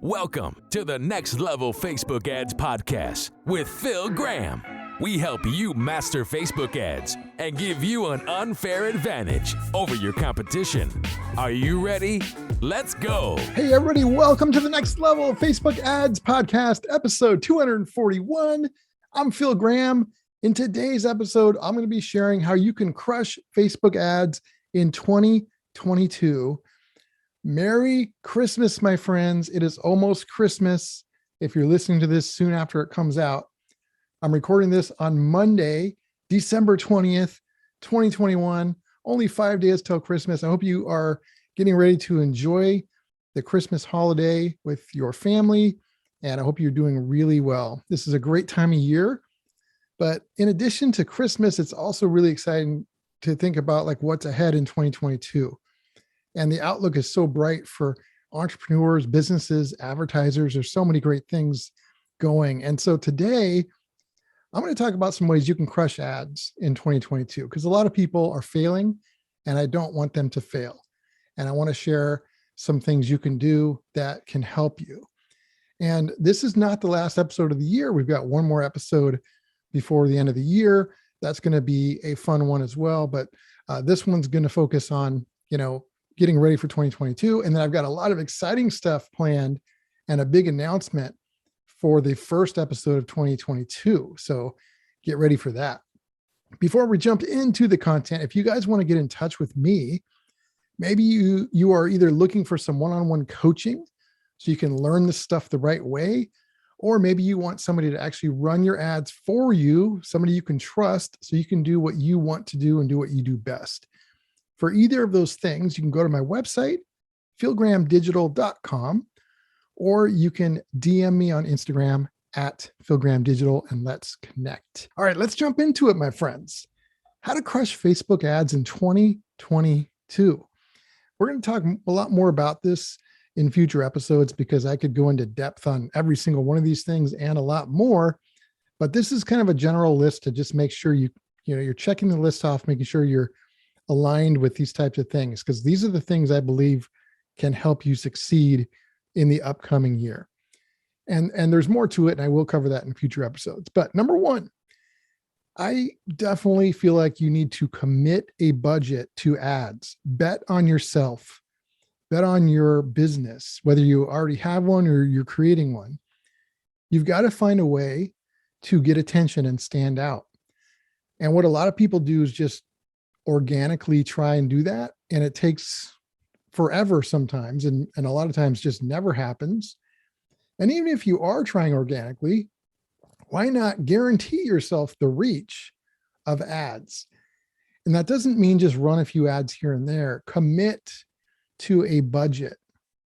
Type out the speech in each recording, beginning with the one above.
Welcome to the Next Level Facebook Ads Podcast with Phil Graham. We help you master Facebook ads and give you an unfair advantage over your competition. Are you ready? Let's go. Hey, everybody. Welcome to the Next Level Facebook Ads Podcast, episode 241. I'm Phil Graham. In today's episode, I'm going to be sharing how you can crush Facebook ads in 2022. Merry Christmas, my friends. It is almost Christmas. If you're listening to this soon after it comes out, I'm recording this on Monday, December 20th, 2021. Only 5 days till Christmas. I hope you are getting ready to enjoy the Christmas holiday with your family, and I hope you're doing really well. This is a great time of year, but in addition to Christmas, it's also really exciting to think about like what's ahead in 2022. And the outlook is so bright for entrepreneurs, businesses, advertisers. There's so many great things going. And so today, I'm going to talk about some ways you can crush ads in 2022, because a lot of people are failing and I don't want them to fail. And I want to share some things you can do that can help you. And this is not the last episode of the year. We've got one more episode before the end of the year. That's going to be a fun one as well. But this one's going to focus on, getting ready for 2022. And then I've got a lot of exciting stuff planned and a big announcement for the first episode of 2022. So get ready for that. Before we jump into the content, if you guys want to get in touch with me, maybe you are either looking for some one-on-one coaching so you can learn this stuff the right way, or maybe you want somebody to actually run your ads for you, somebody you can trust so you can do what you want to do and do what you do best. For either of those things, you can go to my website, philgrahamdigital.com, or you can DM me on Instagram at philgrahamdigital and let's connect. All right, let's jump into it, my friends. How to crush Facebook ads in 2022. We're going to talk a lot more about this in future episodes because I could go into depth on every single one of these things and a lot more. But this is kind of a general list to just make sure you're checking the list off, making sure you're aligned with these types of things, because these are the things I believe can help you succeed in the upcoming year. And there's more to it, and I will cover that in future episodes. But number one, I definitely feel like you need to commit a budget to ads. Bet on yourself. Bet on your business, whether you already have one or you're creating one. You've got to find a way to get attention and stand out. And what a lot of people do is just organically try and do that. And it takes forever sometimes. And a lot of times just never happens. And even if you are trying organically, why not guarantee yourself the reach of ads? And that doesn't mean just run a few ads here and there. Commit to a budget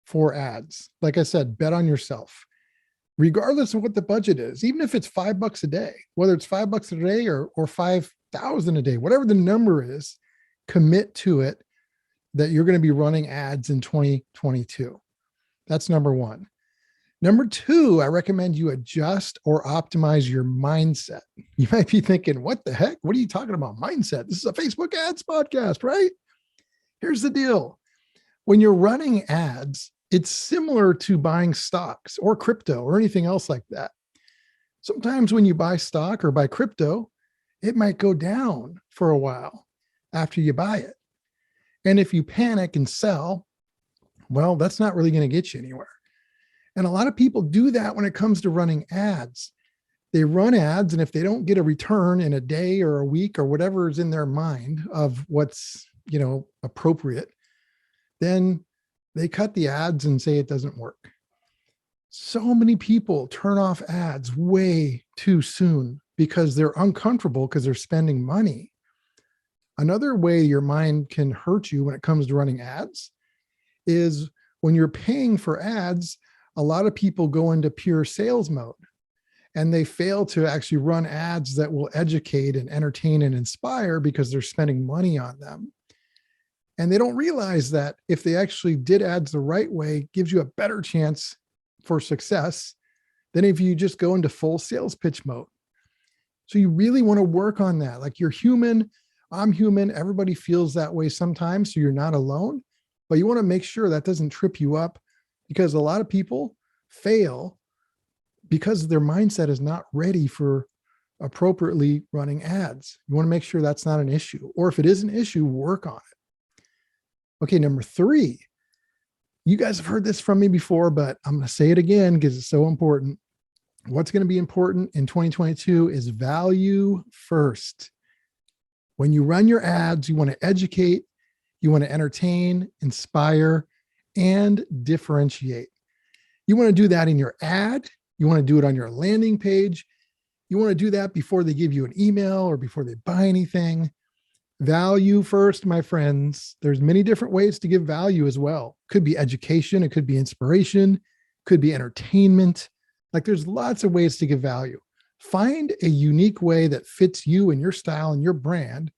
for ads. Like I said, bet on yourself, regardless of what the budget is, even if it's $5 a day, whether it's $5 a day or 5,000 a day, whatever the number is, commit to it that you're going to be running ads in 2022. That's number one. Number two, I recommend you adjust or optimize your mindset. You might be thinking, what the heck? What are you talking about? Mindset? This is a Facebook ads podcast, right? Here's the deal. When you're running ads, it's similar to buying stocks or crypto or anything else like that. Sometimes when you buy stock or buy crypto, it might go down for a while after you buy it. And if you panic and sell, well, that's not really going to get you anywhere. And a lot of people do that when it comes to running ads. They run ads, and if they don't get a return in a day or a week or whatever is in their mind of what's, appropriate, then they cut the ads and say it doesn't work. So many people turn off ads way too soon because they're uncomfortable because they're spending money. Another way your mind can hurt you when it comes to running ads is when you're paying for ads, a lot of people go into pure sales mode and they fail to actually run ads that will educate and entertain and inspire because they're spending money on them. And they don't realize that if they actually did ads the right way, it gives you a better chance for success than if you just go into full sales pitch mode. So you really want to work on that. Like, you're human, I'm human, everybody feels that way sometimes, so you're not alone, but you want to make sure that doesn't trip you up, because a lot of people fail because their mindset is not ready for appropriately running ads. You want to make sure that's not an issue, or if it is an issue, work on it. Okay, number 3, you guys have heard this from me before, but I'm going to say it again because it's so important. What's going to be important in 2022 is value first. When you run your ads, you want to educate, you want to entertain, inspire, and differentiate. You want to do that in your ad. You want to do it on your landing page. You want to do that before they give you an email or before they buy anything. Value first, my friends. There's many different ways to give value as well. Could be education. It could be inspiration. Could be entertainment. Like there's lots of ways to give value. Find a unique way that fits you and your style and your brand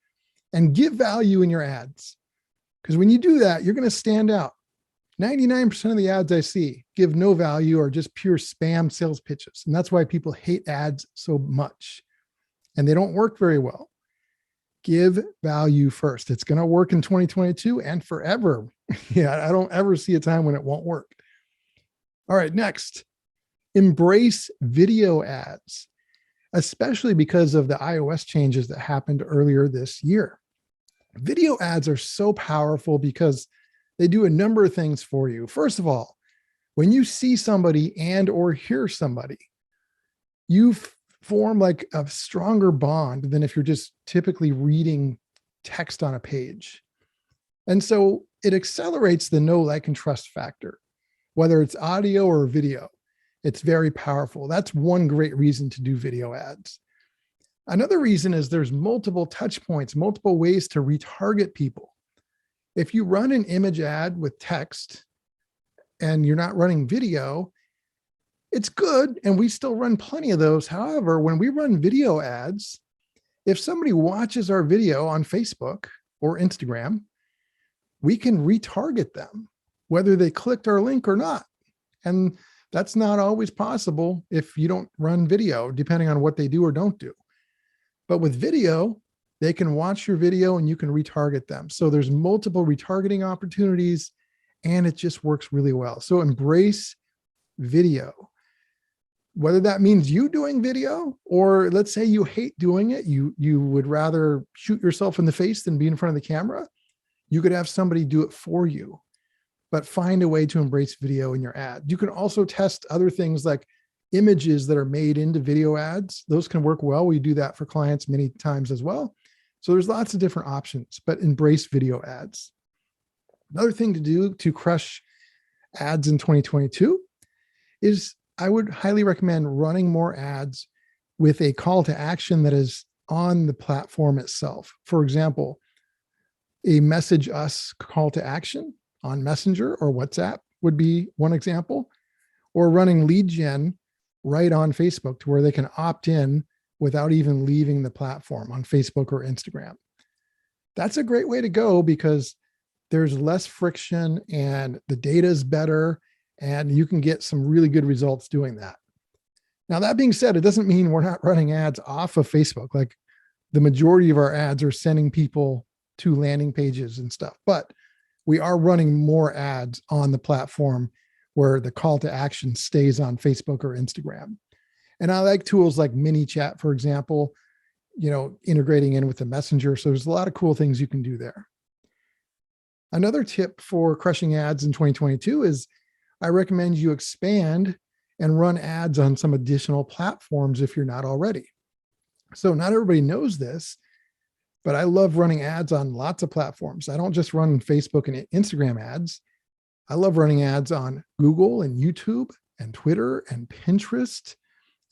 and give value in your ads. Because when you do that, you're going to stand out. 99% of the ads I see give no value or just pure spam sales pitches. And that's why people hate ads so much. And they don't work very well. Give value first. It's going to work in 2022 and forever. Yeah, I don't ever see a time when it won't work. All right, next, embrace video ads, especially because of the iOS changes that happened earlier this year. Video ads are so powerful because they do a number of things for you. First of all, when you see somebody and or hear somebody, you form like a stronger bond than if you're just typically reading text on a page. And so it accelerates the know, like, and trust factor, whether it's audio or video. It's very powerful. That's one great reason to do video ads. Another reason is there's multiple touch points, multiple ways to retarget people. If you run an image ad with text and you're not running video, it's good. And we still run plenty of those. However, when we run video ads, if somebody watches our video on Facebook or Instagram, we can retarget them, whether they clicked our link or not. And that's not always possible if you don't run video, depending on what they do or don't do. But with video, they can watch your video and you can retarget them. So there's multiple retargeting opportunities and it just works really well. So embrace video, whether that means you doing video, or let's say you hate doing it. You would rather shoot yourself in the face than be in front of the camera. You could have somebody do it for you, but find a way to embrace video in your ad. You can also test other things like images that are made into video ads. Those can work well. We do that for clients many times as well. So there's lots of different options, but embrace video ads. Another thing to do to crush ads in 2022 is I would highly recommend running more ads with a call to action that is on the platform itself. For example, a message us call to action on Messenger or WhatsApp would be one example, or running lead gen right on Facebook to where they can opt in without even leaving the platform on Facebook or Instagram. That's a great way to go because there's less friction and the data is better and you can get some really good results doing that. Now, that being said, it doesn't mean we're not running ads off of Facebook. Like the majority of our ads are sending people to landing pages and stuff, but we are running more ads on the platform where the call to action stays on Facebook or Instagram. And I like tools like mini chat, for example, integrating in with the messenger. So there's a lot of cool things you can do there. Another tip for crushing ads in 2022 is I recommend you expand and run ads on some additional platforms if you're not already. So not everybody knows this, but I love running ads on lots of platforms. I don't just run Facebook and Instagram ads. I love running ads on Google and YouTube and Twitter and Pinterest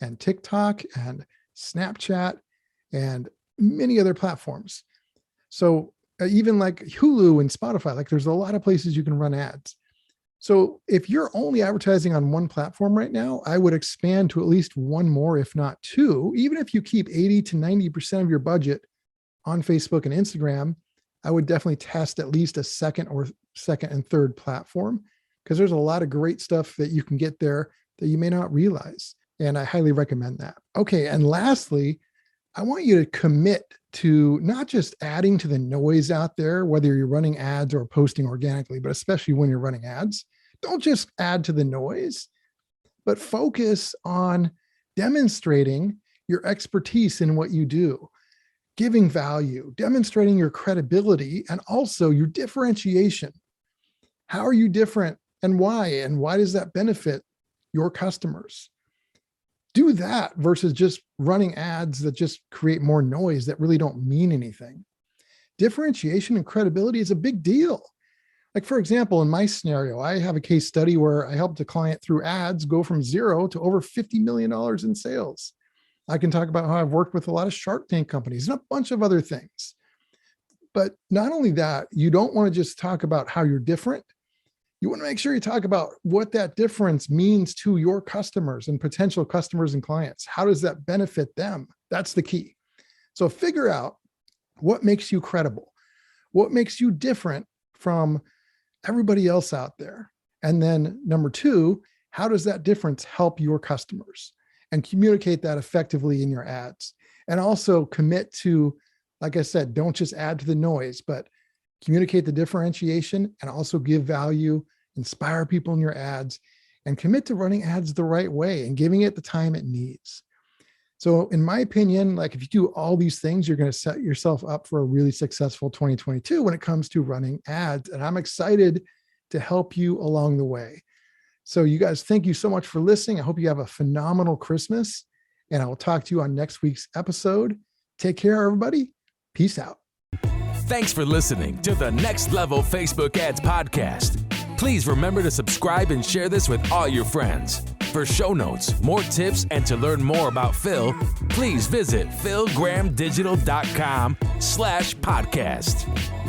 and TikTok and Snapchat and many other platforms. So even like Hulu and Spotify, like there's a lot of places you can run ads. So if you're only advertising on one platform right now, I would expand to at least one more, if not two. Even if you keep 80 to 90% of your budget on Facebook and Instagram, I would definitely test at least a second and third platform because there's a lot of great stuff that you can get there that you may not realize. And I highly recommend that. Okay. And lastly, I want you to commit to not just adding to the noise out there, whether you're running ads or posting organically, but especially when you're running ads. Don't just add to the noise, but focus on demonstrating your expertise in what you do, giving value, demonstrating your credibility, and also your differentiation. How are you different and why? And why does that benefit your customers? Do that versus just running ads that just create more noise that really don't mean anything. Differentiation and credibility is a big deal. Like, for example, in my scenario, I have a case study where I helped a client through ads go from 0 to over $50 million in sales. I can talk about how I've worked with a lot of Shark Tank companies and a bunch of other things. But not only that, you don't want to just talk about how you're different. You want to make sure you talk about what that difference means to your customers and potential customers and clients. How does that benefit them? That's the key. So figure out what makes you credible, what makes you different from everybody else out there. And then number 2, how does that difference help your customers? And communicate that effectively in your ads. And also commit to, like I said, don't just add to the noise, but communicate the differentiation and also give value, inspire people in your ads, and commit to running ads the right way and giving it the time it needs. So in my opinion, like if you do all these things, you're going to set yourself up for a really successful 2022 when it comes to running ads. And I'm excited to help you along the way. So you guys, thank you so much for listening. I hope you have a phenomenal Christmas, and I will talk to you on next week's episode. Take care, everybody. Peace out. Thanks for listening to the Next Level Facebook Ads Podcast. Please remember to subscribe and share this with all your friends. For show notes, more tips, and to learn more about Phil, please visit philgrahamdigital.com/podcast.